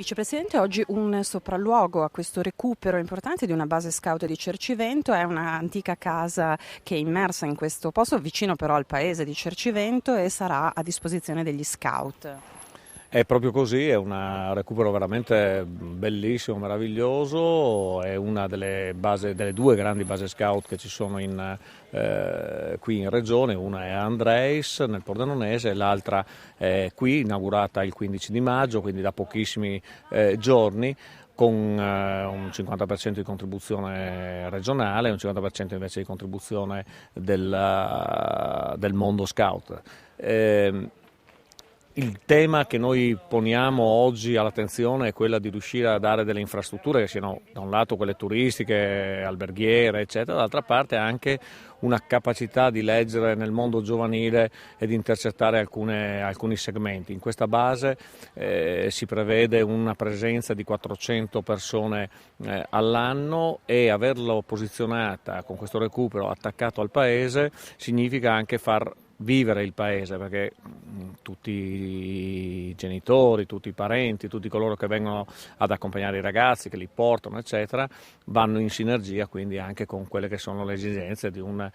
Vicepresidente, oggi un sopralluogo a questo recupero importante di una base scout di Cercivento. È un'antica casa che è immersa in questo posto, vicino però al paese di Cercivento, e sarà a disposizione degli scout. È proprio così, è un recupero veramente bellissimo, meraviglioso, è una delle due grandi base scout che ci sono qui in regione, una è a Andreis nel Pordenonese e l'altra è qui, inaugurata il 15 di maggio, quindi da pochissimi giorni, con un 50% di contribuzione regionale e un 50% invece di contribuzione del mondo scout. Il tema che noi poniamo oggi all'attenzione è quella di riuscire a dare delle infrastrutture che siano da un lato quelle turistiche, alberghiere, eccetera, dall'altra parte anche una capacità di leggere nel mondo giovanile e di intercettare alcuni segmenti. In questa base si prevede una presenza di 400 persone all'anno, e averlo posizionata con questo recupero attaccato al paese significa anche far vivere il paese, perché tutti i genitori, tutti i parenti, tutti coloro che vengono ad accompagnare i ragazzi, che li portano, eccetera, vanno in sinergia quindi anche con quelle che sono le esigenze di un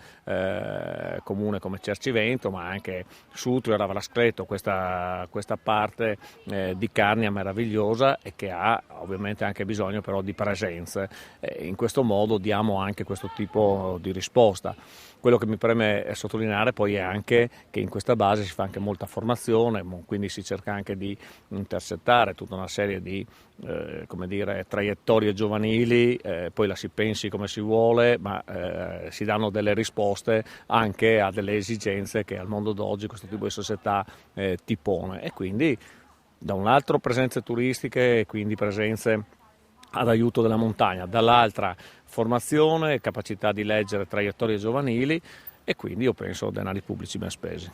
comune come Cercivento, ma anche Sutrio, Ravascleto, questa parte di Carnia meravigliosa, e che ha ovviamente anche bisogno però di presenze. In questo modo diamo anche questo tipo di risposta. Quello che mi preme sottolineare poi è anche che in questa base si fa anche molta formazione, quindi si cerca anche di intercettare tutta una serie di traiettorie giovanili, poi la si pensi come si vuole, ma si danno delle risposte anche a delle esigenze che al mondo d'oggi questo tipo di società ti pone, e quindi da un lato presenze turistiche e quindi presenze ad aiuto della montagna, dall'altra formazione, capacità di leggere traiettorie giovanili, e quindi io penso denari pubblici ben spesi.